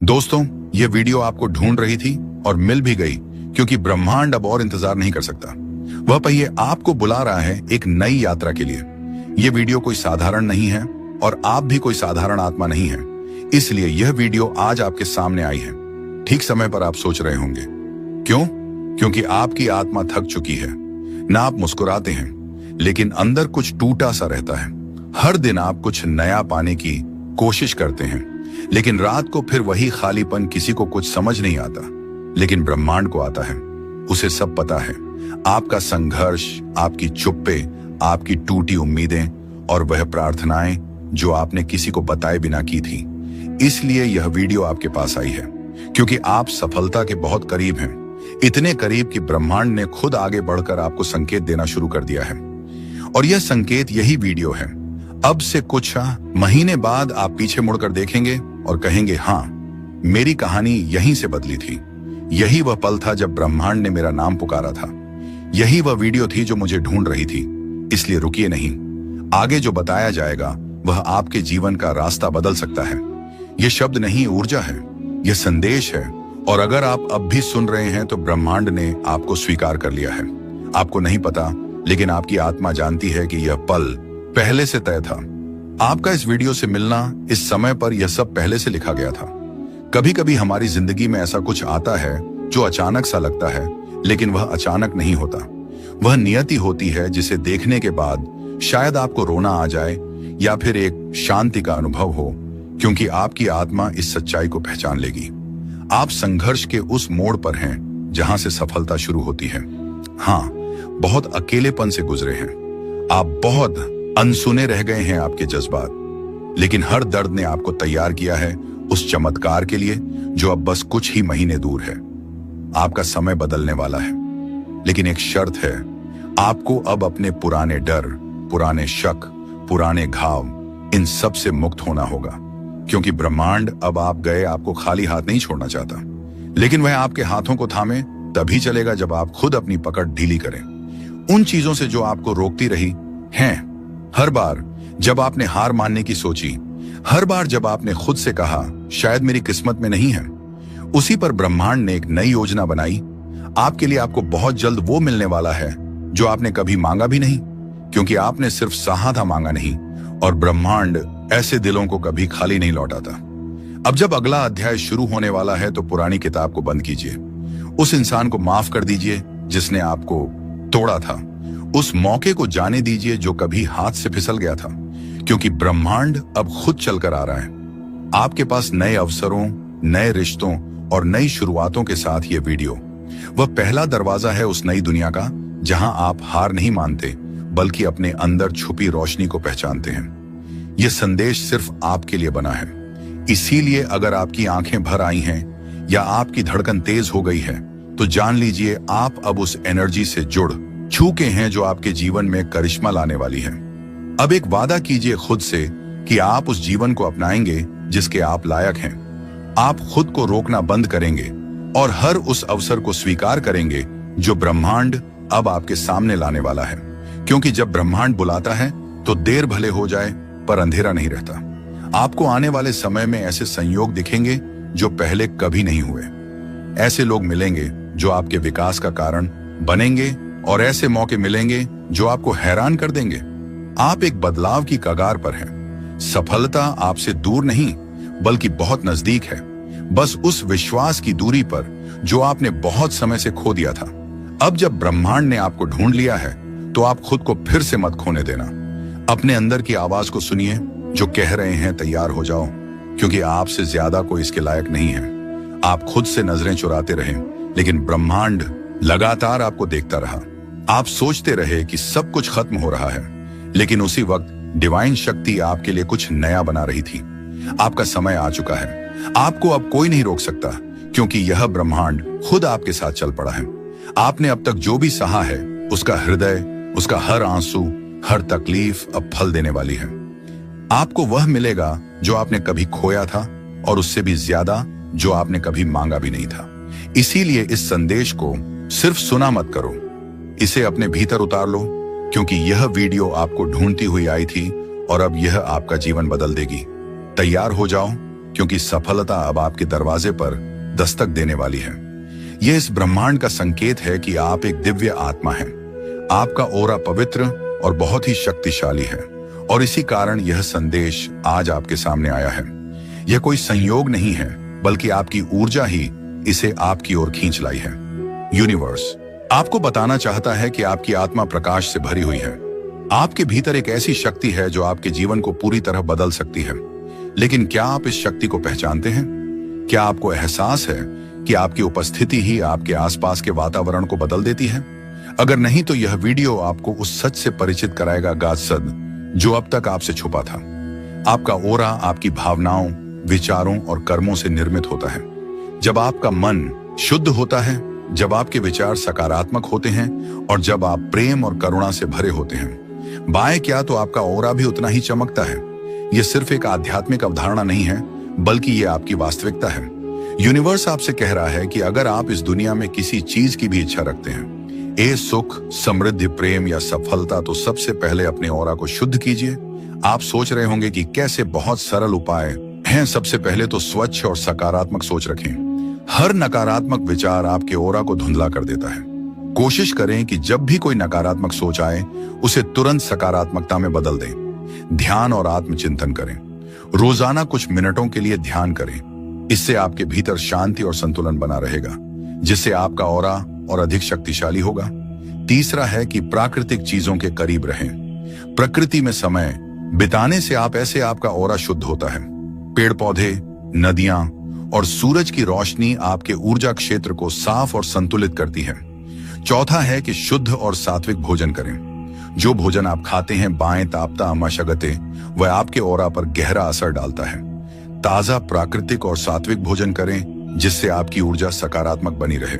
दोस्तों, ये वीडियो आपको ढूंढ रही थी और मिल भी गई क्योंकि ब्रह्मांड अब और इंतजार नहीं कर सकता। वह पहिए आपको बुला रहा है एक नई यात्रा के लिए। ये वीडियो कोई साधारण नहीं है और आप भी कोई साधारण आत्मा नहीं है, इसलिए यह वीडियो आज आपके सामने आई है। ठीक समय पर आप सोच रहे होंगे क्यों? क्योंकि आपकी आत्मा थक चुकी है। ना आप मुस्कुराते हैं, लेकिन अंदर कुछ टूटा सा रहता है। हर दिन आप कुछ नया पाने की कोशिश करते हैं, लेकिन रात को फिर वही खालीपन। किसी को कुछ समझ नहीं आता, लेकिन ब्रह्मांड को आता है। उसे सब पता है, आपका संघर्ष, आपकी चुप्पे, आपकी टूटी उम्मीदें और वह प्रार्थनाएं जो आपने किसी को बताए बिना की थी। इसलिए यह वीडियो आपके पास आई है क्योंकि आप सफलता के बहुत करीब हैं, इतने करीब कि ब्रह्मांड ने खुद आगे बढ़कर आपको संकेत देना शुरू कर दिया है। और यह संकेत यही वीडियो है। अब से कुछ महीने बाद आप पीछे मुड़कर देखेंगे और कहेंगे, हाँ, मेरी कहानी यहीं से बदली थी। यही वह पल था जब ब्रह्मांड ने मेरा नाम पुकारा था। यही वह वीडियो थी जो मुझे ढूंढ रही थी। इसलिए रुकिए नहीं, आगे जो बताया जाएगा वह आपके जीवन का रास्ता बदल सकता है। यह शब्द नहीं, ऊर्जा है, यह संदेश है। और अगर आप अब भी सुन रहे हैं तो ब्रह्मांड ने आपको स्वीकार कर लिया है। आपको नहीं पता, लेकिन आपकी आत्मा जानती है कि यह पल पहले से तय था। आपका इस वीडियो से मिलना, इस समय पर यह सब पहले से लिखा गया था। कभी कभी हमारी जिंदगी में ऐसा कुछ आता है जो अचानक सा लगता है, लेकिन वह अचानक नहीं होता। वह नियति होती है जिसे देखने के बाद शायद आपको रोना आ जाए या फिर एक शांति का अनुभव हो, क्योंकि आपकी आत्मा इस सच्चाई को पहचान लेगी। आप संघर्ष के उस मोड़ पर हैं जहां से सफलता शुरू होती है। हाँ, बहुत अकेलेपन से गुजरे हैं। आप बहुत अनसुने रह गए हैं आपके जज्बात, लेकिन हर दर्द ने आपको तैयार किया है उस चमत्कार के लिए जो अब बस कुछ ही महीने दूर है। आपका समय बदलने वाला है, लेकिन एक शर्त है, आपको अब अपने पुराने डर, पुराने शक, पुराने घाव, इन सब से मुक्त होना होगा। क्योंकि ब्रह्मांड अब आप गए आपको खाली हाथ नहीं छोड़ना चाहता, लेकिन वह आपके हाथों को थामे तभी चलेगा जब आप खुद अपनी पकड़ ढीली करें। उन चीजों से जो आपको रोकती रही हैं, हर बार जब आपने हार मानने की सोची, हर बार जब आपने खुद से कहा शायद मेरी किस्मत में नहीं है, उसी पर ब्रह्मांड ने एक नई योजना बनाई आपके लिए। आपको बहुत जल्द वो मिलने वाला है जो आपने कभी मांगा भी नहीं, क्योंकि आपने सिर्फ सहा था, मांगा नहीं। और ब्रह्मांड ऐसे दिलों को कभी खाली नहीं लौटाता। अब जब अगला अध्याय शुरू होने वाला है तो पुरानी किताब को बंद कीजिए। उस इंसान को माफ कर दीजिए जिसने आपको तोड़ा था। उस मौके को जाने दीजिए जो कभी हाथ से फिसल गया था, क्योंकि ब्रह्मांड अब खुद चलकर आ रहा है आपके पास नए अवसरों, नए रिश्तों और नई शुरुआतों के साथ। ये वीडियो वह पहला दरवाजा है उस नई दुनिया का जहां आप हार नहीं मानते, बल्कि अपने अंदर छुपी रोशनी को पहचानते हैं। यह संदेश सिर्फ आपके लिए बना है, इसीलिए अगर आपकी आंखें भर आई हैं या आपकी धड़कन तेज हो गई है तो जान लीजिए आप अब उस एनर्जी से जुड़ चुके हैं जो आपके जीवन में करिश्मा लाने वाली है। अब एक वादा कीजिए खुद से कि आप उस जीवन को अपनाएंगे जिसके आप लायक हैं। आप खुद को रोकना बंद करेंगे और हर उस अवसर को स्वीकार करेंगे जो ब्रह्मांड अब आपके सामने लाने वाला है। क्योंकि जब ब्रह्मांड बुलाता है तो देर भले हो जाए पर अंधेरा नहीं रहता। आपको आने वाले समय में ऐसे संयोग दिखेंगे जो पहले कभी नहीं हुए। ऐसे लोग मिलेंगे जो आपके विकास का कारण बनेंगे और ऐसे मौके मिलेंगे जो आपको हैरान कर देंगे। आप एक बदलाव की कगार पर हैं। सफलता आपसे दूर नहीं बल्कि बहुत नजदीक है, बस उस विश्वास की दूरी पर जो आपने बहुत समय से खो दिया था। अब जब ब्रह्मांड ने आपको ढूंढ लिया है तो आप खुद को फिर से मत खोने देना। अपने अंदर की आवाज को सुनिए जो कह रहे हैं, तैयार हो जाओ, क्योंकि आपसे ज्यादा कोई इसके लायक नहीं है। आप खुद से नजरें चुराते रहे, लेकिन ब्रह्मांड लगातार आपको देखता रहा। आप सोचते रहे कि सब कुछ खत्म हो रहा है, लेकिन उसी वक्त डिवाइन शक्ति आपके लिए कुछ नया बना रही थी। आपका समय आ चुका है। आपको अब कोई नहीं रोक सकता, क्योंकि यह ब्रह्मांड खुद आपके साथ चल पड़ा है। आपने अब तक जो भी सहा है, उसका हृदय, उसका हर आंसू, हर तकलीफ अब फल देने वाली है। आपको वह मिलेगा जो आपने कभी खोया था, और उससे भी ज्यादा जो आपने कभी मांगा भी नहीं था। इसीलिए इस संदेश को सिर्फ सुना मत करो, इसे अपने भीतर उतार लो, क्योंकि यह वीडियो आपको ढूंढती हुई आई थी और अब यह आपका जीवन बदल देगी। तैयार हो जाओ, क्योंकि सफलता अब आपके दरवाजे पर दस्तक देने वाली है। यह इस ब्रह्मांड का संकेत है कि आप एक दिव्य आत्मा हैं। आपका ऑरा पवित्र और बहुत ही शक्तिशाली है और इसी कारण यह संदेश आज आपके सामने आया है। यह कोई संयोग नहीं है, बल्कि आपकी ऊर्जा ही इसे आपकी ओर खींच लाई है। यूनिवर्स आपको बताना चाहता है कि आपकी आत्मा प्रकाश से भरी हुई है। आपके भीतर एक ऐसी शक्ति है जो आपके जीवन को पूरी तरह बदल सकती है। लेकिन क्या आप इस शक्ति को पहचानते हैं? क्या आपको एहसास है कि आपकी उपस्थिति ही आपके आसपास के वातावरण को बदल देती है? अगर नहीं तो यह वीडियो आपको उस सच से परिचित कराएगा गाजसद जो अब तक आपसे छुपा था। आपका ओरा आपकी भावनाओं, विचारों और कर्मों से निर्मित होता है। जब आपका मन शुद्ध होता है, जब आपके विचार सकारात्मक होते हैं और जब आप प्रेम और करुणा से भरे होते हैं, बाएं क्या तो आपका ओरा भी उतना ही चमकता है। यह सिर्फ एक आध्यात्मिक अवधारणा नहीं है, बल्कि यह आपकी वास्तविकता है। यूनिवर्स आपसे कह रहा है कि अगर आप इस दुनिया में किसी चीज की भी इच्छा रखते हैं, सुख, समृद्धि, प्रेम या सफलता, तो सबसे पहले अपने ऑरा को शुद्ध कीजिए। आप सोच रहे होंगे कि कैसे, बहुत सरल उपाय हैं। सबसे पहले तो स्वच्छ और सकारात्मक सोच रखें। हर नकारात्मक विचार आपके ऑरा को धुंधला कर देता है। कोशिश करें कि जब भी कोई नकारात्मक सोच आए, उसे तुरंत सकारात्मकता में बदल दें। ध्यान और आत्मचिंतन करें। रोजाना कुछ मिनटों के लिए ध्यान करें। इससे आपके भीतर शांति और संतुलन बना रहेगा, जिससे आपका ऑरा और अधिक शक्तिशाली होगा। तीसरा है कि प्राकृतिक चीजों के करीब रहें। प्रकृति में समय बिताने से आपका ऑरा शुद्ध होता है। पेड़ पौधे, नदियां और सूरज की रोशनी आपके ऊर्जा क्षेत्र को साफ और संतुलित करती है। चौथा है कि शुद्ध और सात्विक भोजन करें। जो भोजन आप खाते हैं, बाएं ताप्ता मशगते, वह आपके ऑरा पर गहरा असर डालता है। ताजा, प्राकृतिक और सात्विक भोजन करें, जिससे आपकी ऊर्जा सकारात्मक बनी रहे।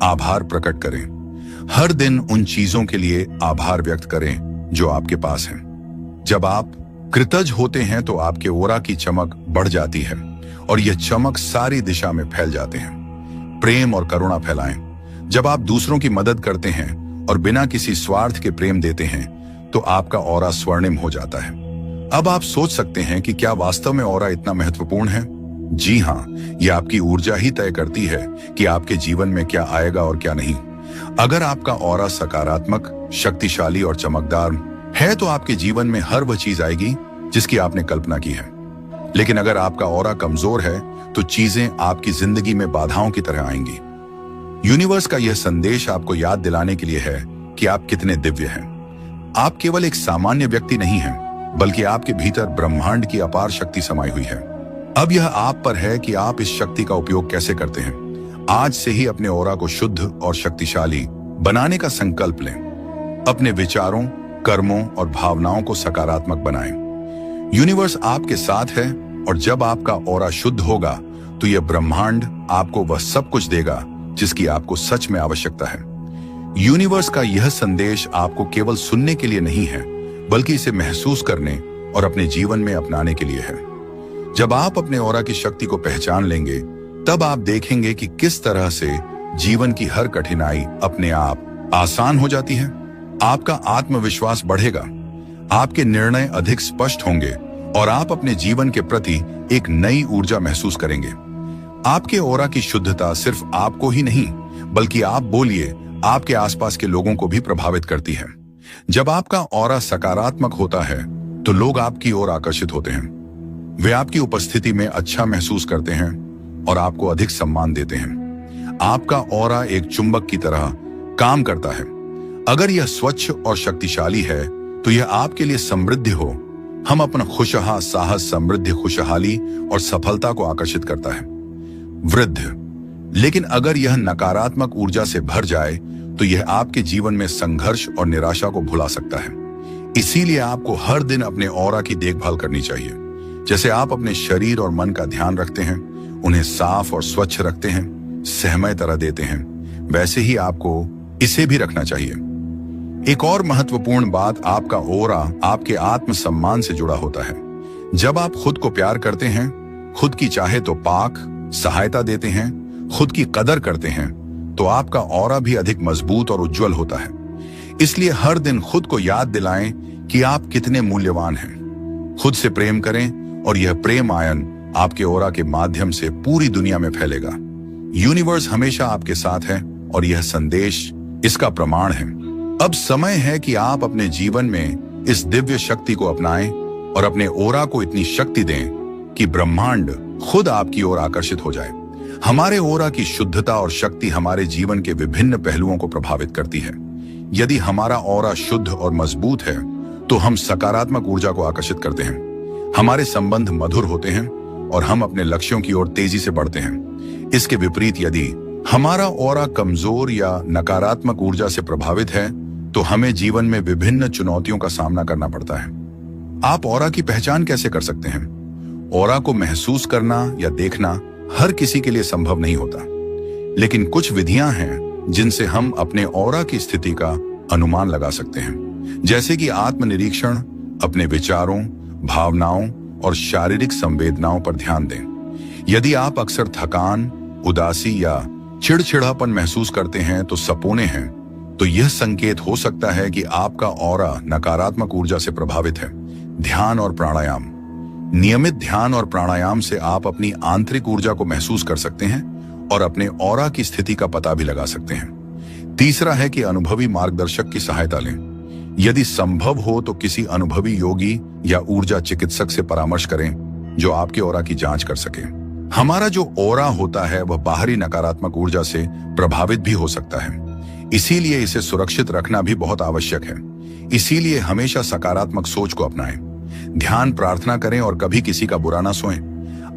आभार प्रकट करें। हर दिन उन चीजों के लिए आभार व्यक्त करें जो आपके पास हैं। जब आप कृतज्ञ होते हैं तो आपके ऑरा की चमक बढ़ जाती है और यह चमक सारी दिशा में फैल जाते हैं। प्रेम और करुणा फैलाएं। जब आप दूसरों की मदद करते हैं और बिना किसी स्वार्थ के प्रेम देते हैं, तो आपका ऑरा स्वर्णिम हो जाता है। अब आप सोच सकते हैं कि क्या वास्तव में ऑरा इतना महत्वपूर्ण है? जी हाँ, यह आपकी ऊर्जा ही तय करती है कि आपके जीवन में क्या आएगा और क्या नहीं। अगर आपका ऑरा सकारात्मक, शक्तिशाली और चमकदार है, तो आपके जीवन में हर वह चीज आएगी जिसकी आपने कल्पना की है। लेकिन अगर आपका ऑरा कमजोर है, तो चीजें आपकी जिंदगी में बाधाओं की तरह आएंगी। यूनिवर्स का यह संदेश आपको याद दिलाने के लिए है कि आप कितने दिव्य हैं। आप केवल एक सामान्य व्यक्ति नहीं हैं, बल्कि आपके भीतर ब्रह्मांड की अपार शक्ति समाई हुई है। अब यह आप पर है कि आप इस शक्ति का उपयोग कैसे करते हैं। आज से ही अपने ऑरा को शुद्ध और शक्तिशाली बनाने का संकल्प लें। अपने विचारों, कर्मों और भावनाओं को सकारात्मक बनाएं। यूनिवर्स आपके साथ है और जब आपका ऑरा शुद्ध होगा, तो यह ब्रह्मांड आपको वह सब कुछ देगा जिसकी आपको सच में आवश्यकता है। यूनिवर्स का यह संदेश आपको केवल सुनने के लिए नहीं है, बल्कि इसे महसूस करने और अपने जीवन में अपनाने के लिए है। जब आप अपने ऑरा की शक्ति को पहचान लेंगे, तब आप देखेंगे कि किस तरह से जीवन की हर कठिनाई अपने आप आसान हो जाती है। आपका आत्मविश्वास बढ़ेगा, आपके निर्णय अधिक स्पष्ट होंगे और आप अपने जीवन के प्रति एक नई ऊर्जा महसूस करेंगे। आपके ऑरा की शुद्धता सिर्फ आपको ही नहीं, बल्कि आप बोलिए आपके आसपास के लोगों को भी प्रभावित करती है। जब आपका ऑरा सकारात्मक होता है, तो लोग आपकी ओर आकर्षित होते हैं। वे आपकी उपस्थिति में अच्छा महसूस करते हैं और आपको अधिक सम्मान देते हैं। आपका ऑरा एक चुंबक की तरह काम करता है। अगर यह स्वच्छ और शक्तिशाली है, तो यह आपके लिए समृद्धि हो। हम अपना खुशहा, साहस, समृद्धि, खुशहाली और सफलता को आकर्षित करता है। वृद्ध, लेकिन अगर यह नकारात्मक ऊर्जा से भर जाए, तो यह आपके जीवन में संघर्ष और निराशा को भुला सकता है। इसीलिए आपको हर दिन अपने ऑरा की देखभाल करनी चाहिए। जैसे आप अपने शरीर और मन का ध्यान रखते हैं, उन्हें साफ और स्वच्छ रखते हैं, सहमय तरह देते हैं, वैसे ही आपको इसे भी रखना चाहिए। एक और महत्वपूर्ण बात, आपका ऑरा आपके आत्मसम्मान से जुड़ा होता है। जब आप खुद को प्यार करते हैं, खुद की चाहे तो पाक सहायता देते हैं, खुद की कदर करते हैं, तो आपका ऑरा भी अधिक मजबूत और उज्जवल होता है। इसलिए हर दिन खुद को याद दिलाएं कि आप कितने मूल्यवान हैं। खुद से प्रेम करें और यह प्रेम आयन आपके ऑरा के माध्यम से पूरी दुनिया में फैलेगा। यूनिवर्स हमेशा आपके साथ है और यह संदेश इसका प्रमाण है। अब समय है कि आप अपने जीवन में इस दिव्य शक्ति को अपनाएं और अपने ऑरा को इतनी शक्ति दें कि ब्रह्मांड खुद आपकी ओर आकर्षित हो जाए। हमारे ऑरा की शुद्धता और शक्ति हमारे जीवन के विभिन्न पहलुओं को प्रभावित करती है। यदि हमारा ऑरा शुद्ध और मजबूत है तो हम सकारात्मक ऊर्जा को आकर्षित करते हैं। हमारे संबंध मधुर होते हैं और हम अपने लक्ष्यों की ओर तेजी से बढ़ते हैं। इसके विपरीत यदि हमारा ऑरा कमजोर या नकारात्मक ऊर्जा से प्रभावित है तो हमें जीवन में विभिन्न चुनौतियों का सामना करना पड़ता है। आप ऑरा की पहचान कैसे कर सकते हैं? ऑरा को महसूस करना या देखना हर किसी के लिए संभव नहीं होता, लेकिन कुछ विधियां हैं जिनसे हम अपने ऑरा की स्थिति का अनुमान लगा सकते हैं, जैसे कि आत्मनिरीक्षण, अपने विचारों, भावनाओं और शारीरिक संवेदनाओं पर ध्यान दें। यदि आप अक्सर थकान, उदासी या चिड़चिड़ापन महसूस करते हैं तो सपने हैं, तो यह संकेत हो सकता है कि आपका ऑरा नकारात्मक ऊर्जा से प्रभावित है। ध्यान और प्राणायाम। नियमित ध्यान और प्राणायाम से आप अपनी आंतरिक ऊर्जा को महसूस कर सकते हैं और अपने ऑरा की स्थिति का पता भी लगा सकते हैं। तीसरा है कि अनुभवी मार्गदर्शक की सहायता लें। यदि संभव हो तो किसी अनुभवी योगी या ऊर्जा चिकित्सक से परामर्श करें जो आपके ऑरा की जांच कर सके। हमारा जो ऑरा होता है वह बाहरी नकारात्मक ऊर्जा से प्रभावित भी हो सकता है, इसीलिए इसे सुरक्षित रखना भी बहुत आवश्यक है। इसीलिए हमेशा सकारात्मक सोच को अपनाएं, ध्यान, प्रार्थना करें और कभी किसी का बुरा ना सोएं।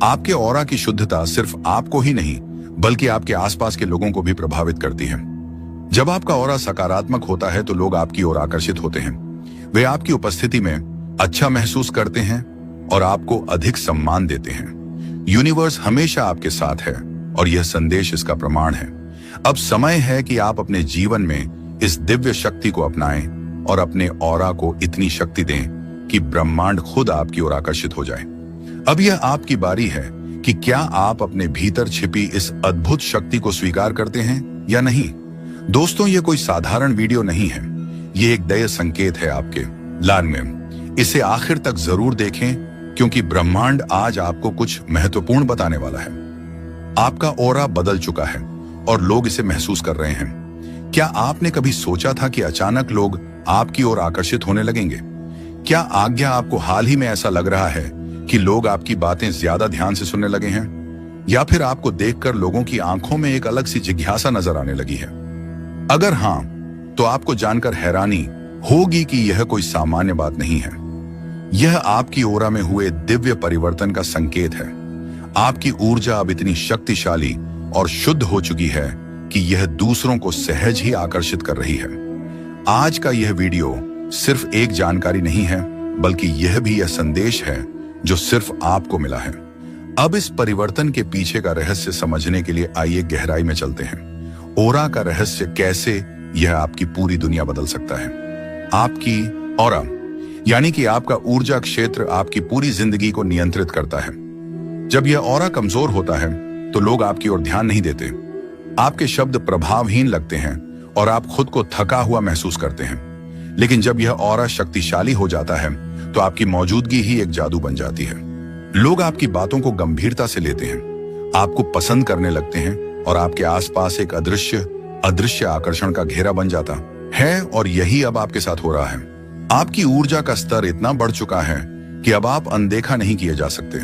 आपके ऑरा की शुद्धता सिर्फ आपको ही नहीं बल्कि आपके आसपास के लोगों को भी प्रभावित करती है। जब आपका ऑरा सकारात्मक होता है तो लोग आपकी ओर आकर्षित होते हैं। वे आपकी उपस्थिति में अच्छा महसूस करते हैं और आपको अधिक सम्मान देते हैं। यूनिवर्स हमेशा आपके साथ है और यह संदेश इसका प्रमाण है। अब समय है कि आप अपने जीवन में इस दिव्य शक्ति को अपनाएं और अपने ऑरा को इतनी शक्ति दें कि ब्रह्मांड खुद आपकी ओर आकर्षित हो जाए। अब यह आपकी बारी है कि क्या आप अपने भीतर छिपी इस अद्भुत शक्ति को स्वीकार करते हैं या नहीं। दोस्तों, यह कोई साधारण वीडियो नहीं है, यह एक दया संकेत है आपके लान में। इसे आखिर तक जरूर देखें क्योंकि ब्रह्मांड आज आपको कुछ महत्वपूर्ण बताने वाला है। आपका ऑरा बदल चुका है और लोग इसे महसूस कर रहे हैं। क्या आपने कभी सोचा था कि अचानक लोग आपकी ओर आकर्षित होने लगेंगे? क्या आज्ञा आपको हाल ही में ऐसा लग रहा है कि लोग आपकी बातें ज्यादा ध्यान से सुनने लगे हैं, या फिर आपको देखकर लोगों की आंखों में एक अलग सी जिज्ञासा नजर आने लगी है? अगर हां, तो आपको जानकर हैरानी होगी कि यह कोई सामान्य बात नहीं है। यह आपकी ओरा में हुए दिव्य परिवर्तन का संकेत है। आपकी ऊर्जा अब इतनी शक्तिशाली और शुद्ध हो चुकी है कि यह दूसरों को सहज ही आकर्षित कर रही है। आज का यह वीडियो सिर्फ एक जानकारी नहीं है, बल्कि यह भी यह संदेश है जो सिर्फ आपको मिला है। अब इस परिवर्तन के पीछे का रहस्य समझने के लिए आइए गहराई में चलते हैं। ऑरा का रहस्य कैसे यह आपकी पूरी दुनिया बदल सकता है। आपकी ऑरा यानी कि आपका ऊर्जा क्षेत्र आपकी पूरी जिंदगी को नियंत्रित करता है। जब यह ऑरा कमजोर होता है तो लोग आपकी ओर ध्यान नहीं देते, आपके शब्द प्रभावहीन लगते हैं और आप खुद को थका हुआ महसूस करते हैं। लेकिन जब यह ऑरा शक्तिशाली हो जाता है तो आपकी मौजूदगी ही एक जादू बन जाती है। लोग आपकी बातों को गंभीरता से लेते हैं, आपको पसंद करने लगते हैं और आपके आसपास एक अदृश्य आकर्षण का घेरा बन जाता है। और यही अब आपके साथ हो रहा है। आपकी ऊर्जा का स्तर इतना बढ़ चुका है कि अब आप अनदेखा नहीं किए जा सकते।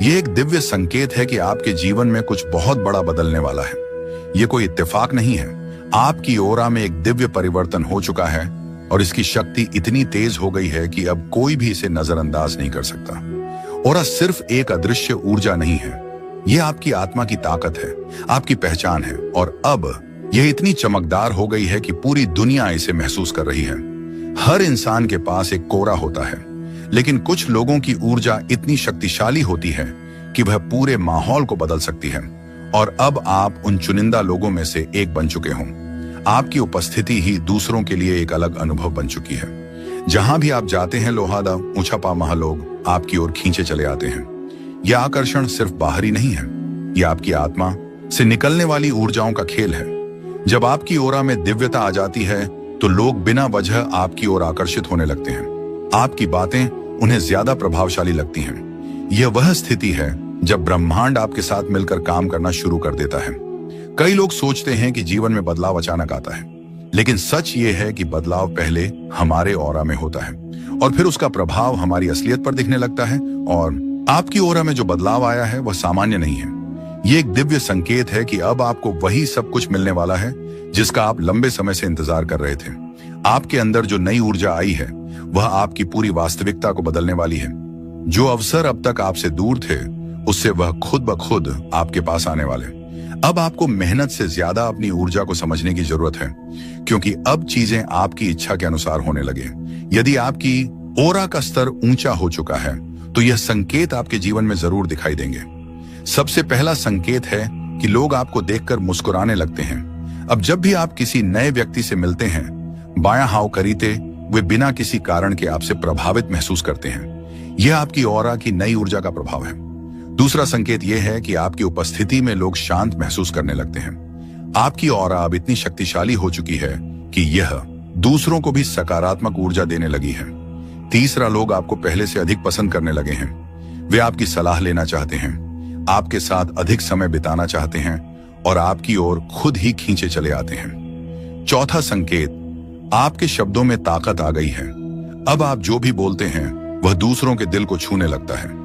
यह एक दिव्य संकेत है कि आपके जीवन में कुछ बहुत बड़ा बदलने वाला है। यह कोई इत्तेफाक नहीं है। आपकी ऑरा में एक दिव्य परिवर्तन हो चुका है और इसकी शक्ति इतनी तेज हो गई है कि अब कोई भी इसे नजरअंदाज नहीं कर सकता। ऑरा सिर्फ एक अदृश्य ऊर्जा नहीं है, यह आपकी आत्मा की ताकत है, आपकी पहचान है और अब यह इतनी चमकदार हो गई है कि पूरी दुनिया इसे महसूस कर रही है। हर इंसान के पास एक कोरा होता है, लेकिन कुछ लोगों की ऊर्जा इतनी शक्तिशाली होती है कि वह पूरे माहौल को बदल सकती है। और अब आप उन चुनिंदा लोगों में से एक बन चुके हों। आपकी उपस्थिति ही दूसरों के लिए एक अलग अनुभव बन चुकी है। जहां भी आप जाते हैं, लोहादा ऊंचापा महा लोग आपकी ओर खींचे चले आते हैं। यह आकर्षण सिर्फ बाहरी नहीं है, यह आपकी आत्मा से निकलने वाली ऊर्जाओं का खेल है। जब आपकी ओरा में दिव्यता आ जाती है तो लोग बिना वजह आपकी ओर आकर्षित होने लगते हैं। आपकी बातें उन्हें ज्यादा प्रभावशाली लगती हैं। यह वह स्थिति है जब ब्रह्मांड आपके साथ मिलकर काम करना शुरू कर देता है। कई लोग सोचते हैं कि जीवन में बदलाव अचानक आता है, लेकिन सच ये है कि बदलाव पहले हमारे ऑरा में होता है और फिर उसका प्रभाव हमारी असलियत पर दिखने लगता है। और आपकी ऑरा में जो बदलाव आया है वह सामान्य नहीं है। ये एक दिव्य संकेत है कि अब आपको वही सब कुछ मिलने वाला है जिसका आप लंबे समय से इंतजार कर रहे थे। आपके अंदर जो नई ऊर्जा आई है वह आपकी पूरी वास्तविकता को बदलने वाली है। जो अवसर अब तक आपसे दूर थे उससे वह खुद ब खुद आपके पास आने वाले। अब आपको मेहनत से ज्यादा अपनी ऊर्जा को समझने की जरूरत है, क्योंकि अब चीजें आपकी इच्छा के अनुसार होने लगे। यदि आपकी ओरा का स्तर ऊंचा हो चुका है तो यह संकेत आपके जीवन में जरूर दिखाई देंगे। सबसे पहला संकेत है कि लोग आपको देखकर मुस्कुराने लगते हैं। अब जब भी आप किसी नए व्यक्ति से मिलते हैं, बायां हाव करीते वे बिना किसी कारण के आपसे प्रभावित महसूस करते हैं। यह आपकी ऑरा की नई ऊर्जा का प्रभाव है। दूसरा संकेत यह है कि आपकी उपस्थिति में लोग शांत महसूस करने लगते हैं। आपकी ऑरा अब इतनी शक्तिशाली हो चुकी है कि यह दूसरों को भी सकारात्मक ऊर्जा देने लगी है। तीसरा, लोग आपको पहले से अधिक पसंद करने लगे हैं। वे आपकी सलाह लेना चाहते हैं, आपके साथ अधिक समय बिताना चाहते हैं और आपकी ओर खुद ही खींचे चले आते हैं। चौथा संकेत, आपके शब्दों में ताकत आ गई है। अब आप जो भी बोलते हैं वह दूसरों के दिल को छूने लगता है।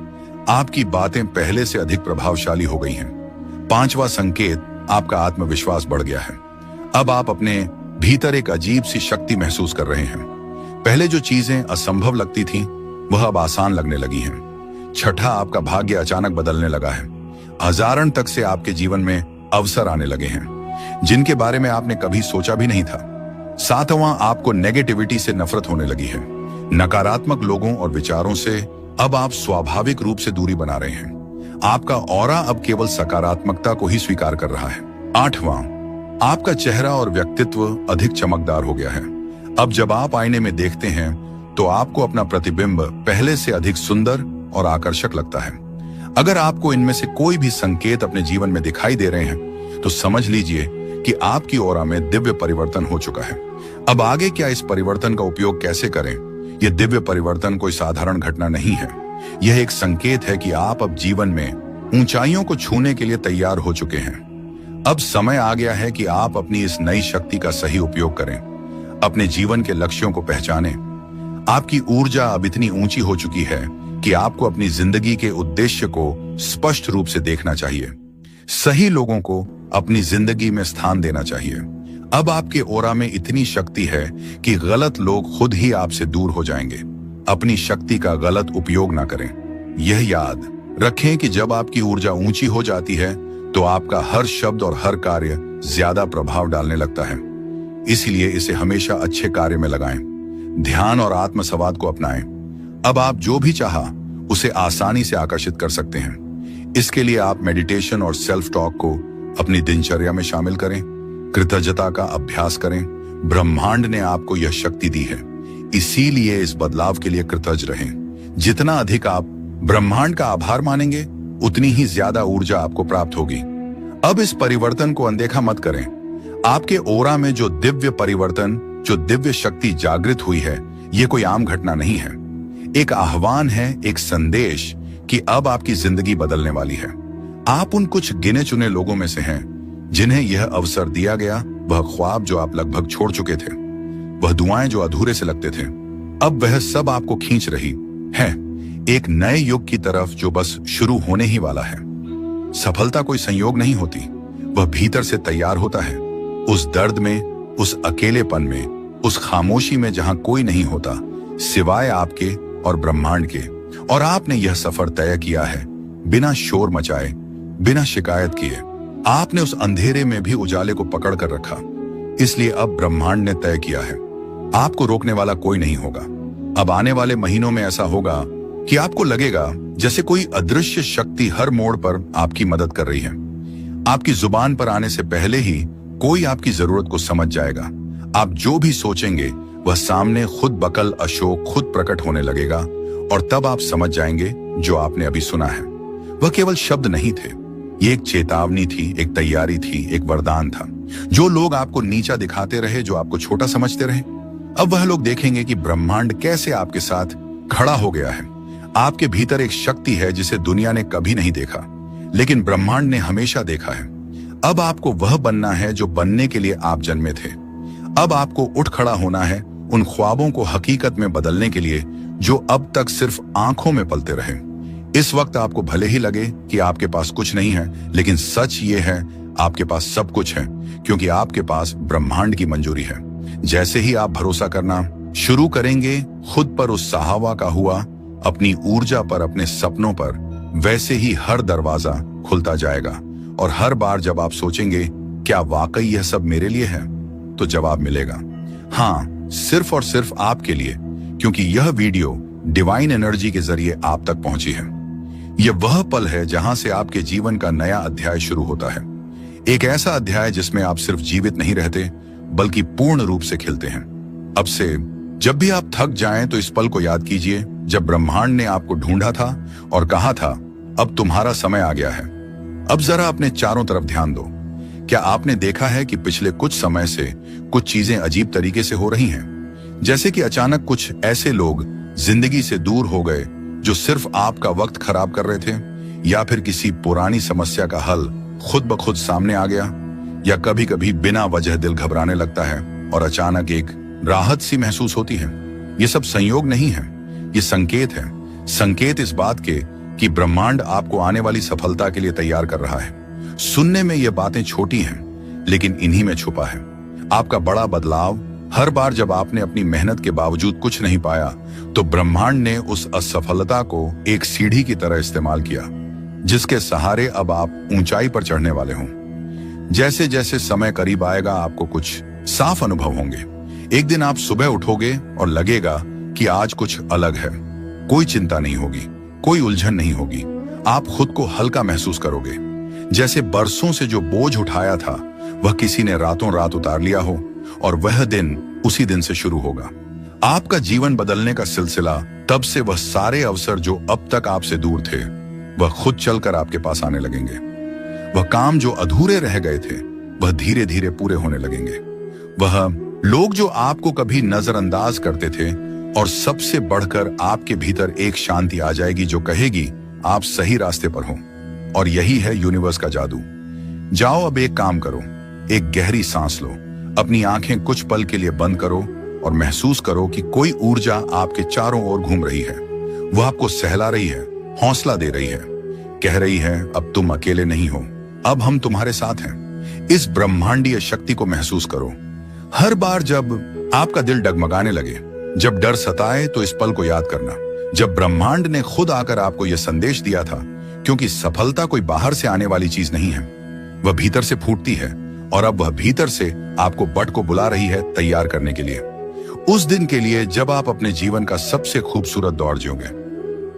आपकी बातें पहले से अधिक प्रभावशाली हो गई हैं। पांचवा संकेत, आपका आत्मविश्वास बढ़ गया है। अब आप अपने भीतर एक अजीब सी शक्ति महसूस कर रहे हैं। पहले जो चीजें असंभव लगती थीं, वह अब आसान लगने लगी हैं। छठा, आपका भाग्य अचानक बदलने लगा है। हजारन तक से आपके जीवन में अवसर आने लगे हैं जिनके बारे में आपने कभी सोचा भी नहीं था। सातवां, आपको नेगेटिविटी से नफरत होने लगी है। नकारात्मक लोगों और विचारों से अब आप स्वाभाविक रूप से दूरी बना रहे हैं। आपका ऑरा अब केवल सकारात्मकता को ही स्वीकार कर रहा है। आठवां, आपका चेहरा और व्यक्तित्व अधिक चमकदार हो गया है। अब जब आप आईने में देखते हैं तो आपको अपना प्रतिबिंब पहले से अधिक सुंदर और आकर्षक लगता है। अगर आपको इनमें से कोई भी संकेत अपने जीवन में दिखाई दे रहे हैं तो समझ लीजिए कि आपकी ऑरा में दिव्य परिवर्तन हो चुका है। अब आगे क्या, इस परिवर्तन का उपयोग कैसे करें? यह दिव्य परिवर्तन कोई साधारण घटना नहीं है। यह एक संकेत है कि आप अब जीवन में ऊंचाइयों को छूने के लिए तैयार हो चुके हैं। अब समय आ गया है कि आप अपनी इस नई शक्ति का सही उपयोग करें, अपने जीवन के लक्ष्यों को पहचानें। आपकी ऊर्जा अब इतनी ऊंची हो चुकी है कि आपको अपनी जिंदगी के उद्देश्य को स्पष्ट रूप से देखना चाहिए। सही लोगों को अपनी जिंदगी में स्थान देना चाहिए। अब आपके ओरा में इतनी शक्ति है कि गलत लोग खुद ही आपसे दूर हो जाएंगे। अपनी शक्ति का गलत उपयोग ना करें। यह याद रखें कि जब आपकी ऊर्जा ऊंची हो जाती है तो आपका हर शब्द और हर कार्य ज्यादा प्रभाव डालने लगता है। इसलिए इसे हमेशा अच्छे कार्य में लगाएं। ध्यान और आत्मसंवाद को अपनाएं। अब आप जो भी चाहा उसे आसानी से आकर्षित कर सकते हैं। इसके लिए आप मेडिटेशन और सेल्फ टॉक को अपनी दिनचर्या में शामिल करें। कृतज्ञता का अभ्यास करें। ब्रह्मांड ने आपको यह शक्ति दी है, इसीलिए इस बदलाव के लिए कृतज्ञ रहें। जितना अधिक आप ब्रह्मांड का आभार मानेंगे उतनी ही ज्यादा ऊर्जा आपको प्राप्त होगी। अब इस परिवर्तन को अनदेखा मत करें। आपके ओरा में जो दिव्य परिवर्तन, जो दिव्य शक्ति जागृत हुई है, यह कोई आम घटना नहीं है। एक आह्वान है, एक संदेश कि अब आपकी जिंदगी बदलने वाली है। आप उन कुछ गिने चुने लोगों में से हैं जिन्हें यह अवसर दिया गया। वह ख्वाब जो आप लगभग छोड़ चुके थे, वह दुआएं जो अधूरे से लगते थे, अब वह सब आपको खींच रही है एक नए युग की तरफ जो बस शुरू होने ही वाला है। सफलता कोई संयोग नहीं होती, वह भीतर से तैयार होता है। उस दर्द में, उस अकेलेपन में, उस खामोशी में जहां कोई नहीं होता सिवाय आपके और ब्रह्मांड के। और आपने यह सफर तय किया है बिना शोर मचाए, बिना शिकायत किए। आपने उस अंधेरे में भी उजाले को पकड़ कर रखा। इसलिए अब ब्रह्मांड ने तय किया है, आपको रोकने वाला कोई नहीं होगा। अब आने वाले महीनों में ऐसा होगा कि आपको लगेगा जैसे कोई अदृश्य शक्ति हर मोड़ पर आपकी मदद कर रही है। आपकी जुबान पर आने से पहले ही कोई आपकी जरूरत को समझ जाएगा। आप जो भी सोचेंगे वह सामने खुद बकल अशोक खुद प्रकट होने लगेगा और तब आप समझ जाएंगे जो आपने अभी सुना है वह केवल शब्द नहीं थे। ये एक चेतावनी थी, एक तैयारी थी, एक वरदान था। जो लोग आपको नीचा दिखाते रहे, जो आपको छोटा समझते रहे, अब वह लोग देखेंगे कि ब्रह्मांड कैसे आपके साथ खड़ा हो गया है। आपके भीतर एक शक्ति है जिसे दुनिया ने कभी नहीं देखा, लेकिन ब्रह्मांड ने हमेशा देखा है। अब आपको वह बनना है जो बनने के लिए आप जन्मे थे। अब आपको उठ खड़ा होना है उन ख्वाबों को हकीकत में बदलने के लिए जो अब तक सिर्फ आंखों में पलते रहे। इस वक्त आपको भले ही लगे कि आपके पास कुछ नहीं है, लेकिन सच ये है आपके पास सब कुछ है, क्योंकि आपके पास ब्रह्मांड की मंजूरी है। जैसे ही आप भरोसा करना शुरू करेंगे खुद पर, उस सहावा का हुआ, अपनी ऊर्जा पर, अपने सपनों पर, वैसे ही हर दरवाजा खुलता जाएगा। और हर बार जब आप सोचेंगे क्या वाकई यह सब मेरे लिए है, तो जवाब मिलेगा हाँ, सिर्फ और सिर्फ आपके लिए, क्योंकि यह वीडियो डिवाइन एनर्जी के जरिए आप तक पहुंची है। यह वह पल है जहां से आपके जीवन का नया अध्याय शुरू होता है। एक ऐसा अध्याय जिसमें आप सिर्फ जीवित नहीं रहते बल्कि पूर्ण रूप से खिलते हैं। अब से जब भी आप थक जाएं तो इस पल को याद कीजिए जब ब्रह्मांड ने आपको ढूंढा था और कहा था अब तुम्हारा समय आ गया है। अब जरा अपने चारों तरफ ध्यान दो। क्या आपने देखा है कि पिछले कुछ समय से कुछ चीजें अजीब तरीके से हो रही हैं? जैसे कि अचानक कुछ ऐसे लोग जिंदगी से दूर हो गए जो सिर्फ आपका वक्त खराब कर रहे थे, या फिर किसी पुरानी समस्या का हल खुद ब खुद सामने आ गया, या कभी कभी बिना वजह दिल घबराने लगता है और अचानक एक राहत सी महसूस होती है। ये सब संयोग नहीं है, ये संकेत है। संकेत इस बात के कि ब्रह्मांड आपको आने वाली सफलता के लिए तैयार कर रहा है। सुनने में ये बातें छोटी हैं, लेकिन इन्हीं में छुपा है आपका बड़ा बदलाव। हर बार जब आपने अपनी मेहनत के बावजूद कुछ नहीं पाया, तो ब्रह्मांड ने उस असफलता को एक सीढ़ी की तरह इस्तेमाल किया, जिसके सहारे अब आप ऊंचाई पर चढ़ने वाले हों। जैसे जैसे समय करीब आएगा, आपको कुछ साफ अनुभव होंगे। एक दिन आप सुबह उठोगे और लगेगा कि आज कुछ अलग है। कोई चिंता नहीं होगी, कोई उलझन नहीं होगी। आप खुद को हल्का महसूस करोगे, जैसे बरसों से जो बोझ उठाया था वह किसी ने रातों रात उतार लिया हो, और वह दिन उसी दिन से शुरू होगा। आपका जीवन बदलने का सिलसिला तब से वह सारे अवसर जो अब तक आपसे दूर थे, वह खुद चलकर आपके पास आने लगेंगे। वह काम जो अधूरे रह गए थे, वह धीरे धीरे पूरे होने लगेंगे। वह लोग जो आपको कभी नजरअंदाज करते थे, और सबसे बढ़कर आपके भीतर एक शांति आ जाएगी जो कहेगी आप सही रास्ते पर हो। और यही है यूनिवर्स का जादू। जाओ, अब एक काम करो, एक गहरी सांस लो, अपनी आंखें कुछ पल के लिए बंद करो और महसूस करो कि कोई ऊर्जा आपके चारों ओर घूम रही है। वह आपको सहला रही है, हौसला दे रही है, कह रही है अब तुम अकेले नहीं हो, अब हम तुम्हारे साथ हैं। इस ब्रह्मांडीय शक्ति को महसूस करो। हर बार जब आपका दिल डगमगाने लगे, जब डर सताए, तो इस पल को याद करना जब ब्रह्मांड ने खुद आकर आपको यह संदेश दिया था, क्योंकि सफलता कोई बाहर से आने वाली चीज नहीं है, वह भीतर से फूटती है। और अब वह भीतर से आपको बट को बुला रही है तैयार करने के लिए, उस दिन के लिए जब आप अपने जीवन का सबसे खूबसूरत दौर जियोगे।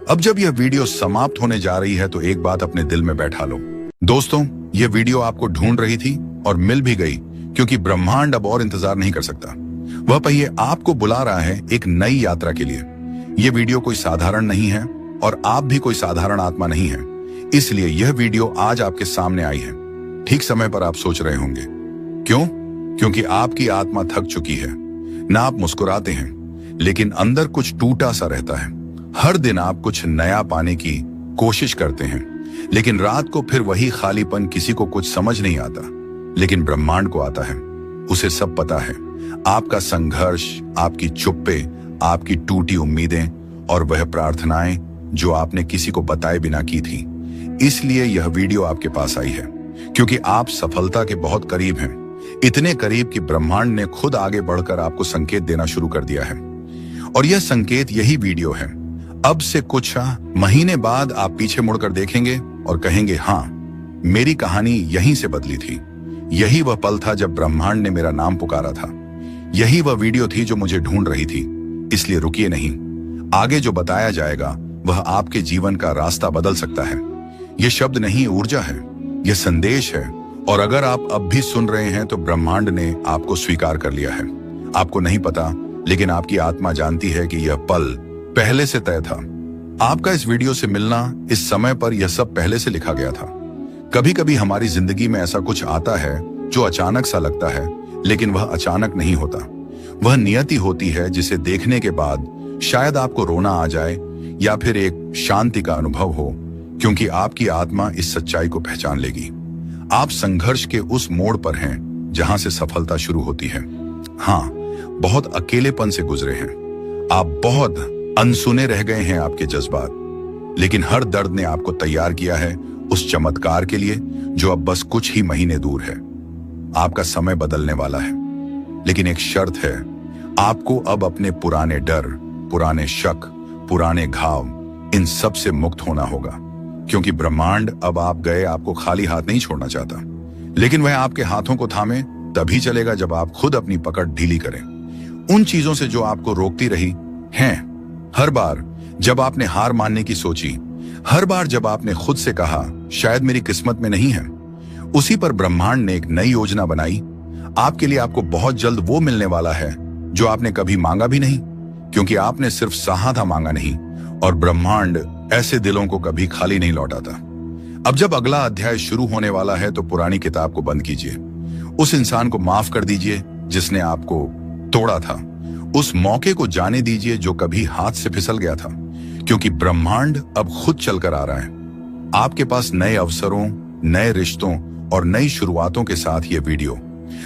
अब जब यह वीडियो समाप्त होने जा रही है, तो एक बात अपने दिल में बैठा लो। दोस्तों, यह वीडियो आपको ढूंढ रही थी और मिल भी गई, क्योंकि ब्रह्मांड अब और इंतजार नहीं कर सकता। वह पहिए आपको बुला रहा है एक नई यात्रा के लिए। यह वीडियो कोई साधारण नहीं है, और आप भी कोई साधारण आत्मा नहीं है। इसलिए यह वीडियो आज आपके सामने आई है। ठीक समय पर आप सोच रहे होंगे, क्यों? क्योंकि आपकी आत्मा थक चुकी है। ना आप मुस्कुराते हैं, लेकिन अंदर कुछ टूटा सा रहता है। हर दिन आप कुछ नया पाने की कोशिश करते हैं, लेकिन रात को फिर वही खालीपन। किसी को कुछ समझ नहीं आता, लेकिन ब्रह्मांड को आता है। उसे सब पता है, आपका संघर्ष, आपकी चुप्पे, आपकी टूटी उम्मीदें और वह प्रार्थनाएं जो आपने किसी को बताए बिना की थी। इसलिए यह वीडियो आपके पास आई है, क्योंकि आप सफलता के बहुत करीब हैं। इतने करीब कि ब्रह्मांड ने खुद आगे बढ़कर आपको संकेत देना शुरू कर दिया है। और यह संकेत यही वीडियो है। अब से कुछ महीने बाद आप पीछे मुड़कर देखेंगे और कहेंगे, हाँ, मेरी कहानी यहीं से बदली थी। यही वह पल था जब ब्रह्मांड ने मेरा नाम पुकारा था। यही वह वीडियो थी जो मुझे ढूंढ रही थी। इसलिए रुकिए नहीं, आगे जो बताया जाएगा वह आपके जीवन का रास्ता बदल सकता है। यह शब्द नहीं, ऊर्जा है, यह संदेश है। और अगर आप अब भी सुन रहे हैं, तो ब्रह्मांड ने आपको स्वीकार कर लिया है। आपको नहीं पता, लेकिन आपकी आत्मा जानती है कि यह पल पहले से तय था। आपका इस वीडियो से मिलना, इस समय पर, यह सब पहले से लिखा गया था। कभी कभी हमारी जिंदगी में ऐसा कुछ आता है जो अचानक सा लगता है, लेकिन वह अचानक नहीं होता। वह नियति होती है जिसे देखने के बाद शायद आपको रोना आ जाए, या फिर एक शांति का अनुभव हो, क्योंकि आपकी आत्मा इस सच्चाई को पहचान लेगी। आप संघर्ष के उस मोड़ पर हैं जहां से सफलता शुरू होती है। हाँ, बहुत अकेलेपन से गुजरे हैं, आप बहुत अनसुने रह गए हैं आपके जज्बात, लेकिन हर दर्द ने आपको तैयार किया है उस चमत्कार के लिए जो अब बस कुछ ही महीने दूर है। आपका समय बदलने वाला है, लेकिन एक शर्त है, आपको अब अपने पुराने डर, पुराने शक, पुराने घाव, इन सब से मुक्त होना होगा, क्योंकि ब्रह्मांड अब आप गए आपको खाली हाथ नहीं छोड़ना चाहता, लेकिन वह आपके हाथों को थामे तभी चलेगा जब आप खुद अपनी पकड़ ढीली करें। उन चीजों से जो आपको रोकती रही हैं, हर बार जब आपने हार मानने की सोची, हर बार जब आपने खुद से कहा शायद मेरी किस्मत में नहीं है, उसी पर ब्रह्मांड ने एक नई योजना बनाई आपके लिए। आपको बहुत जल्द वो मिलने वाला है जो आपने कभी मांगा भी नहीं, क्योंकि आपने सिर्फ सहा था, मांगा नहीं। और ब्रह्मांड ऐसे दिलों को कभी खाली नहीं लौटाता। अब जब अगला अध्याय शुरू होने वाला है तो पुरानी किताब को बंद कीजिए, उस इंसान को माफ कर दीजिए जिसने आपको तोड़ा था, उस मौके को जाने दीजिए जो कभी हाथ से फिसल गया था, क्योंकि ब्रह्मांड अब खुद चलकर आ रहा है आपके पास नए अवसरों, नए रिश्तों और नई शुरुआतों के साथ। ये वीडियो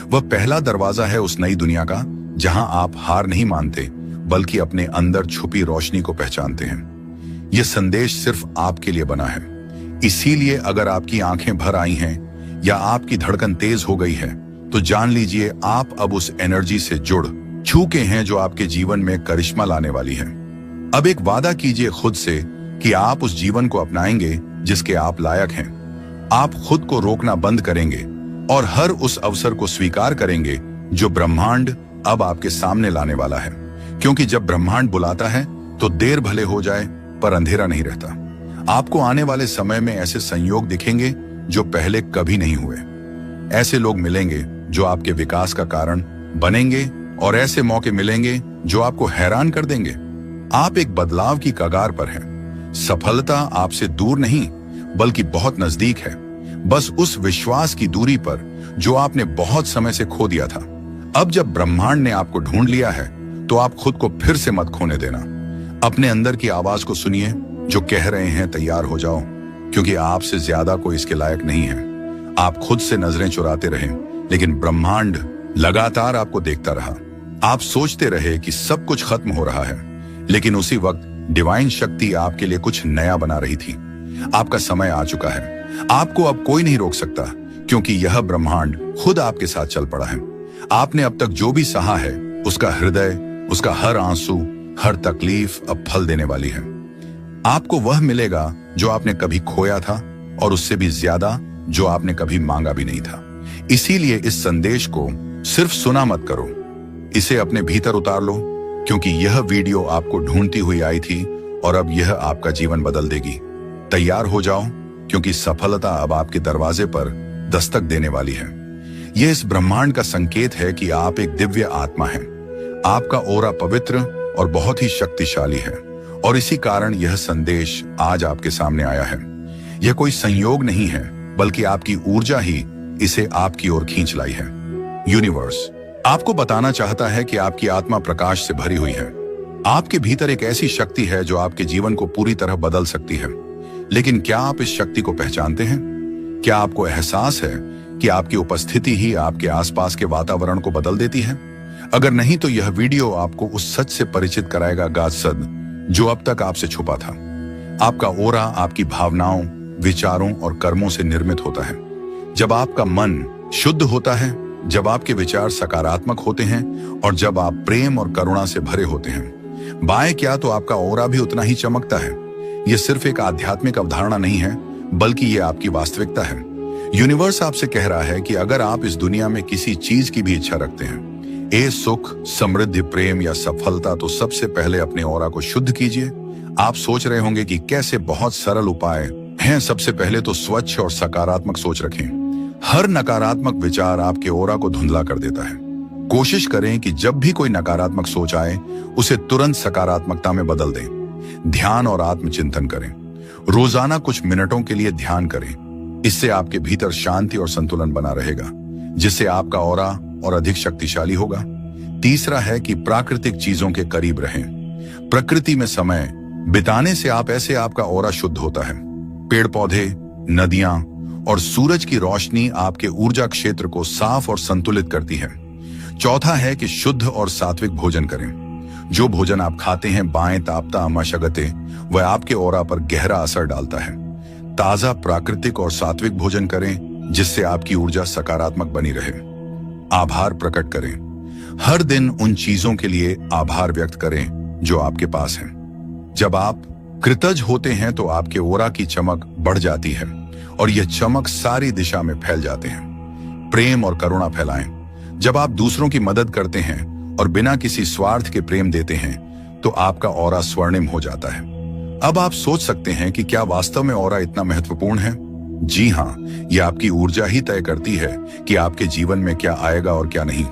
वह पहला दरवाजा है उस नई दुनिया का जहां आप हार नहीं मानते बल्कि अपने अंदर छुपी रोशनी को पहचानते हैं। यह संदेश सिर्फ आपके लिए बना है, इसीलिए अगर आपकी आंखें भर आई हैं या आपकी धड़कन तेज हो गई है तो जान लीजिए आप अब उस एनर्जी से जुड़ चुके हैं जो आपके जीवन में करिश्मा लाने वाली है। अब एक वादा कीजिए खुद से कि आप उस जीवन को अपनाएंगे जिसके आप लायक हैं। आप खुद को रोकना बंद करेंगे और हर उस अवसर को स्वीकार करेंगे जो ब्रह्मांड अब आपके सामने लाने वाला है, क्योंकि जब ब्रह्मांड बुलाता है तो देर भले हो जाए पर अंधेरा नहीं रहता। आपको आने वाले समय में ऐसे संयोग दिखेंगे जो पहले कभी नहीं हुए। ऐसे लोग मिलेंगे जो आपके विकास का कारण बनेंगे और ऐसे मौके मिलेंगे जो आपको हैरान कर देंगे। आप एक बदलाव की कगार पर हैं। सफलता आपसे दूर नहीं बल्कि बहुत नजदीक है, बस उस विश्वास की दूरी पर जो आपने बहुत समय से खो दिया था। अब जब ब्रह्मांड ने आपको ढूंढ लिया है तो आप खुद को फिर से मत खोने देना। अपने अंदर की आवाज को सुनिए जो कह रहे हैं तैयार हो जाओ, क्योंकि आपसे ज्यादा कोई इसके लायक नहीं है। आप खुद से नजरें चुराते रहे, लेकिन ब्रह्मांड लगातार आपको देखता रहा। आप सोचते रहे कि सब कुछ खत्म हो रहा है, लेकिन उसी वक्त डिवाइन शक्ति आपके लिए कुछ नया बना रही थी। आपका समय आ चुका है। आपको अब कोई नहीं रोक सकता, क्योंकि यह ब्रह्मांड खुद आपके साथ चल पड़ा है। आपने अब तक जो भी सहा है उसका हृदय, उसका हर आंसू, हर तकलीफ अब फल देने वाली है। आपको वह मिलेगा जो आपने कभी खोया था और उससे भी ज्यादा जो आपने कभी मांगा भी नहीं था। इसीलिए इस संदेश को सिर्फ सुना मत करो, इसे अपने भीतर उतार लो, क्योंकि यह वीडियो आपको ढूंढती हुई आई थी और अब यह आपका जीवन बदल देगी। तैयार हो जाओ, क्योंकि सफलता अब आपके दरवाजे पर दस्तक देने वाली है। यह इस ब्रह्मांड का संकेत है कि आप एक दिव्य आत्मा हैं। आपका ओरा पवित्र और बहुत ही शक्तिशाली है, और इसी कारण यह संदेश आज आपके सामने आया है। यह कोई संयोग नहीं है, बल्कि आपकी ऊर्जा ही इसे आपकी ओर खींच लाई है। यूनिवर्स आपको बताना चाहता है कि आपकी आत्मा प्रकाश से भरी हुई है। आपके भीतर एक ऐसी शक्ति है जो आपके जीवन को पूरी तरह बदल सकती है। लेकिन क्या आप इस शक्ति को पहचानते हैं? क्या आपको एहसास है कि आपकी उपस्थिति ही आपके आसपास के वातावरण को बदल देती है? अगर नहीं तो यह वीडियो आपको उस सच से परिचित कराएगा गासद जो अब तक आपसे छुपा था। आपका ओरा आपकी भावनाओं, विचारों और कर्मों से निर्मित होता है। जब आपका मन शुद्ध होता है, जब आपके विचार सकारात्मक होते हैं और जब आप प्रेम और करुणा से भरे होते हैं, बाएं क्या तो आपका ओरा भी उतना ही चमकता है। यह सिर्फ एक आध्यात्मिक अवधारणा नहीं है, बल्कि यह आपकी वास्तविकता है। यूनिवर्स आपसे कह रहा है कि अगर आप इस दुनिया में किसी चीज की भी इच्छा रखते हैं, सुख, समृद्धि, प्रेम या सफलता, तो सबसे पहले अपने ओरा को शुद्ध कीजिए। आप सोच रहे होंगे कि कैसे बहुत सरल उपाय हैं। सबसे पहले तो स्वच्छ और सकारात्मक सोच रखें। हर नकारात्मक विचार आपके ओरा को धुंधला कर देता है। कोशिश करें कि जब भी कोई नकारात्मक सोच आए उसे तुरंत सकारात्मकता में बदल दें। ध्यान और आत्मचिंतन करें। रोजाना कुछ मिनटों के लिए ध्यान करें। इससे आपके भीतर शांति और संतुलन बना रहेगा, जिससे आपका ओरा और अधिक शक्तिशाली होगा। तीसरा है कि प्राकृतिक चीजों के करीब रहें। प्रकृति में समय, बिताने से आप ऐसे आपका ऑरा शुद्ध होता है। पेड़ पौधे, नदियां और सूरज की रोशनी आपके ऊर्जा क्षेत्र को साफ और संतुलित करती है। चौथा है कि शुद्ध और सात्विक भोजन करें। जो भोजन आप खाते हैं बाएं ताप्ता मशगते, वह आपके ऑरा पर गहरा असर डालता है। ताजा, प्राकृतिक और सात्विक भोजन करें जिससे आपकी ऊर्जा सकारात्मक बनी रहे। आभार प्रकट करें। हर दिन उन चीजों के लिए आभार व्यक्त करें जो आपके पास हैं। जब आप कृतज्ञ होते हैं तो आपके ऑरा की चमक बढ़ जाती है और यह चमक सारी दिशा में फैल जाते हैं। प्रेम और करुणा फैलाएं। जब आप दूसरों की मदद करते हैं और बिना किसी स्वार्थ के प्रेम देते हैं तो आपका ऑरा स्वर्णिम हो जाता है। अब आप सोच सकते हैं कि क्या वास्तव में ऑरा इतना महत्वपूर्ण है? जी हाँ, यह आपकी ऊर्जा ही तय करती है कि आपके जीवन में क्या आएगा और क्या नहीं।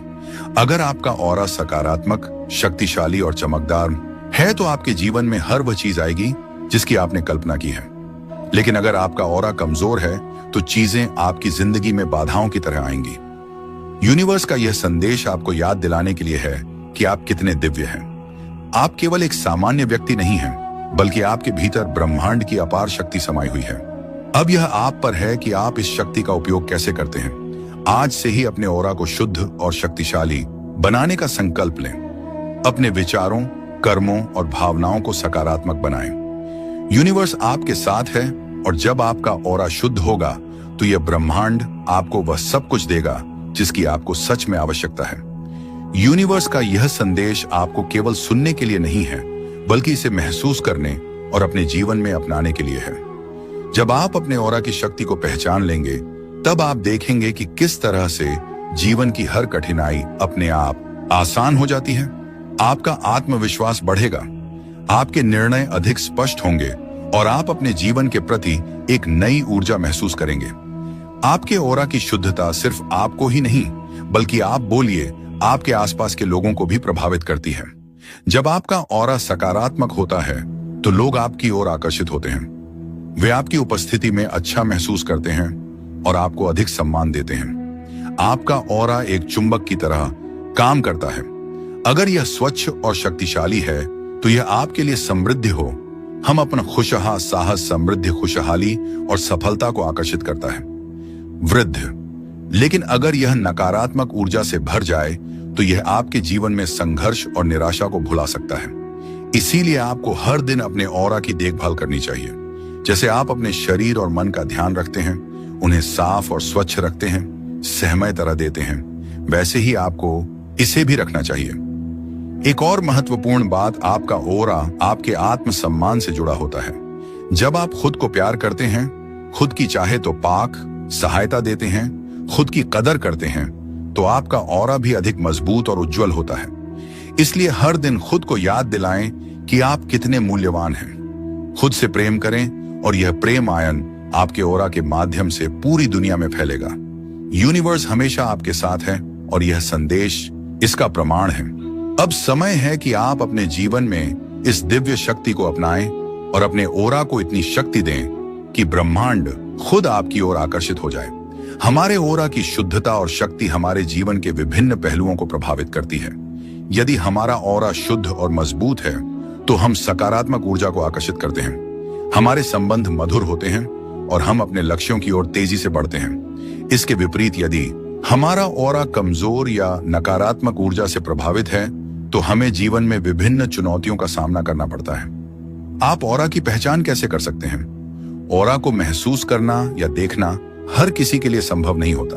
अगर आपका ऑरा सकारात्मक, शक्तिशाली और चमकदार है तो आपके जीवन में हर वह चीज आएगी जिसकी आपने कल्पना की है। लेकिन अगर आपका ऑरा कमजोर है तो चीजें आपकी जिंदगी में बाधाओं की तरह आएंगी। यूनिवर्स का यह संदेश आपको याद दिलाने के लिए है कि आप कितने दिव्य हैं। आप केवल एक सामान्य व्यक्ति नहीं हैं, बल्कि आपके भीतर ब्रह्मांड की अपार शक्ति समाई हुई है। अब यह आप पर है कि आप इस शक्ति का उपयोग कैसे करते हैं। आज से ही अपने ऑरा को शुद्ध और शक्तिशाली बनाने का संकल्प लें। अपने विचारों, कर्मों और भावनाओं को सकारात्मक बनाएं। यूनिवर्स आपके साथ है और जब आपका ऑरा शुद्ध होगा तो यह ब्रह्मांड आपको वह सब कुछ देगा जिसकी आपको सच में आवश्यकता है। यूनिवर्स का यह संदेश आपको केवल सुनने के लिए नहीं है, बल्कि इसे महसूस करने और अपने जीवन में अपनाने के लिए है। जब आप अपने ऑरा की शक्ति को पहचान लेंगे, तब आप देखेंगे कि किस तरह से जीवन की हर कठिनाई अपने आप आसान हो जाती है। आपका आत्मविश्वास बढ़ेगा, आपके निर्णय अधिक स्पष्ट होंगे और आप अपने जीवन के प्रति एक नई ऊर्जा महसूस करेंगे। आपके ऑरा की शुद्धता सिर्फ आपको ही नहीं, बल्कि आप बोलिए आपके आसपास के लोगों को भी प्रभावित करती है। जब आपका ऑरा सकारात्मक होता है तो लोग आपकी ओर आकर्षित होते हैं। वे आपकी उपस्थिति में अच्छा महसूस करते हैं और आपको अधिक सम्मान देते हैं। आपका ऑरा एक चुंबक की तरह काम करता है। अगर यह स्वच्छ और शक्तिशाली है तो यह आपके लिए समृद्धि हो। हम अपना खुशहा, साहस, समृद्धि, खुशहाली और सफलता को आकर्षित करता है। वृद्ध, लेकिन अगर यह नकारात्मक ऊर्जा से भर जाए तो यह आपके जीवन में संघर्ष और निराशा को भुला सकता है। इसीलिए आपको हर दिन अपने ऑरा की देखभाल करनी चाहिए। जैसे आप अपने शरीर और मन का ध्यान रखते हैं, उन्हें साफ और स्वच्छ रखते हैं, सहमय तरह देते हैं, वैसे ही आपको इसे भी रखना चाहिए। एक और महत्वपूर्ण बात, आपका ऑरा आपके आत्मसम्मान से जुड़ा होता है। जब आप खुद को प्यार करते हैं, खुद की चाहे तो पाक सहायता देते हैं, खुद की कदर करते हैं, तो आपका ऑरा भी अधिक मजबूत और उज्जवल होता है। इसलिए हर दिन खुद को याद दिलाएं कि आप कितने मूल्यवान हैं। खुद से प्रेम करें और यह प्रेम आयन आपके ऑरा के माध्यम से पूरी दुनिया में फैलेगा। यूनिवर्स हमेशा आपके साथ है और यह संदेश इसका प्रमाण है। अब समय है कि आप अपने जीवन में इस दिव्य शक्ति को अपनाएं और अपने ऑरा को इतनी शक्ति दें कि ब्रह्मांड खुद आपकी ओर आकर्षित हो जाए। हमारे ऑरा की शुद्धता और शक्ति हमारे जीवन के विभिन्न पहलुओं को प्रभावित करती है। यदि हमारा ऑरा शुद्ध और मजबूत है तो हम सकारात्मक ऊर्जा को आकर्षित करते हैं। हमारे संबंध मधुर होते हैं और हम अपने लक्ष्यों की ओर तेजी से बढ़ते हैं। इसके विपरीत यदि हमारा ऑरा कमजोर या नकारात्मक ऊर्जा से प्रभावित है तो हमें जीवन में विभिन्न चुनौतियों का सामना करना पड़ता है। आप ऑरा की पहचान कैसे कर सकते हैं? ऑरा को महसूस करना या देखना हर किसी के लिए संभव नहीं होता,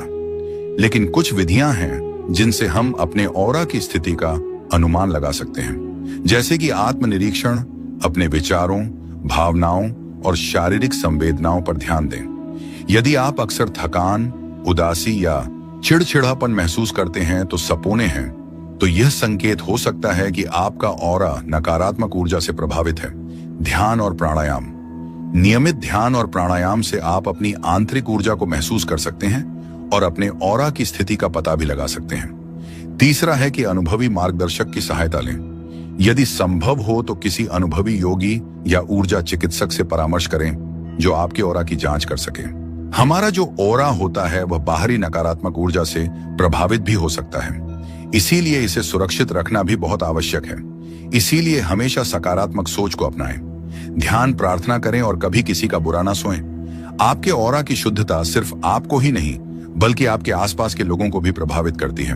लेकिन कुछ विधियां हैं जिनसे हम अपने ऑरा की स्थिति का अनुमान लगा सकते हैं। जैसे कि आत्मनिरीक्षण, अपने विचारों, भावनाओं और शारीरिक संवेदनाओं पर ध्यान दें। यदि आप अक्सर थकान, उदासी या चिड़चिड़ापन महसूस करते हैं तो सपने हैं, तो यह संकेत हो सकता है कि आपका ऑरा नकारात्मक ऊर्जा से प्रभावित है। ध्यान और प्राणायाम, नियमित ध्यान और प्राणायाम से आप अपनी आंतरिक ऊर्जा को महसूस कर सकते हैं और अपने ऑरा की स्थिति का पता भी लगा सकते हैं। तीसरा है कि अनुभवी मार्गदर्शक की सहायता लें। यदि संभव हो तो किसी अनुभवी योगी या ऊर्जा चिकित्सक से परामर्श करें जो आपके ऑरा की जांच कर सके। हमारा जो ऑरा होता है वह बाहरी नकारात्मक ऊर्जा से प्रभावित भी हो सकता है, इसीलिए इसे सुरक्षित रखना भी बहुत आवश्यक है। इसीलिए हमेशा सकारात्मक सोच को अपनाएं। ध्यान, प्रार्थना करें और कभी किसी का बुरा ना सोएं। आपके ऑरा की शुद्धता सिर्फ आपको ही नहीं बल्कि आपके आसपास के लोगों को भी प्रभावित करती है।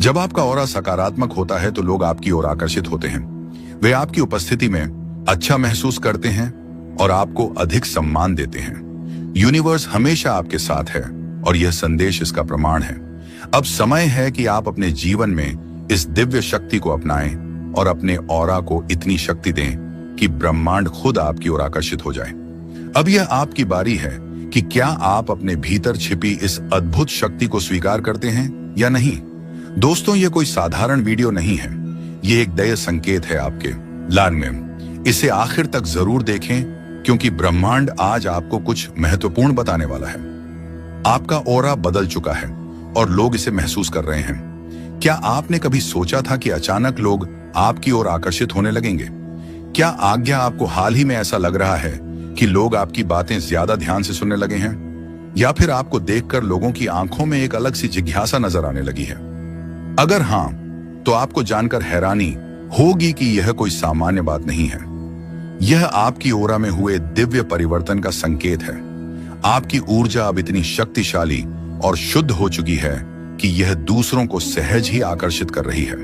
जब आपका ऑरा सकारात्मक होता है तो लोग आपकी ओर आकर्षित होते हैं। वे आपकी उपस्थिति में अच्छा महसूस करते हैं और आपको अधिक सम्मान देते हैं। यूनिवर्स हमेशा आपके साथ है और यह संदेश इसका प्रमाण है। अब समय है कि आप अपने जीवन में इस दिव्य शक्ति को अपनाएं और अपने ऑरा को इतनी शक्ति दें कि ब्रह्मांड खुद आपकी ओर आकर्षित हो जाए। अब यह आपकी बारी है कि क्या आप अपने भीतर छिपी इस अद्भुत शक्ति को स्वीकार करते हैं या नहीं। दोस्तों, यह कोई साधारण वीडियो नहीं है, यह एक दया संकेत है आपके लान में। इसे आखिर तक जरूर देखें क्योंकि ब्रह्मांड आज आपको कुछ महत्वपूर्ण बताने वाला है। आपका ऑरा बदल चुका है और लोग इसे महसूस कर रहे हैं। क्या आपने कभी सोचा था कि अचानक लोग आपकी ओर आकर्षित होने लगेंगे? क्या आज्ञा आपको हाल ही में ऐसा लग रहा है कि लोग आपकी बातें ज्यादा ध्यान से सुनने लगे हैं, या फिर आपको देखकर लोगों की आंखों में एक अलग सी जिज्ञासा नजर आने लगी है? अगर हां, तो आपको जानकर हैरानी होगी कि यह कोई सामान्य बात नहीं है। यह आपकी ओरा में हुए दिव्य परिवर्तन का संकेत है। आपकी ऊर्जा अब इतनी शक्तिशाली और शुद्ध हो चुकी है कि यह दूसरों को सहज ही आकर्षित कर रही है।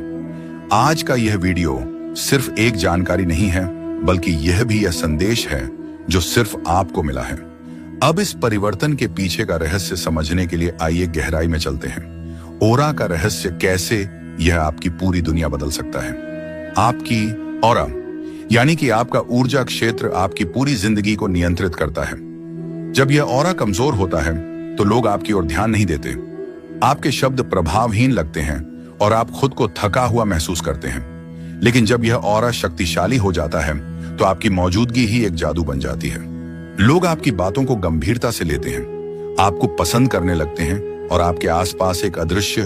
आज का यह वीडियो सिर्फ एक जानकारी नहीं है बल्कि यह भी यह संदेश है जो सिर्फ आपको मिला है। अब इस परिवर्तन के पीछे का रहस्य समझने के लिए आइए गहराई में चलते हैं। ओरा का रहस्य कैसे यह आपकी पूरी दुनिया बदल सकता है। आपकी ओरा यानी कि आपका ऊर्जा क्षेत्र आपकी पूरी जिंदगी को नियंत्रित करता है। जब यह ओरा कमजोर होता है तो लोग आपकी ओर ध्यान नहीं देते। आपके शब्द प्रभावहीन लगते हैं और आप खुद को थका हुआ महसूस करते हैं। लेकिन जब यह ऑरा शक्तिशाली हो जाता है तो आपकी मौजूदगी ही एक जादू बन जाती है। लोग आपकी बातों को गंभीरता से लेते हैं, आपको पसंद करने लगते हैं और आपके आसपास एक अदृश्य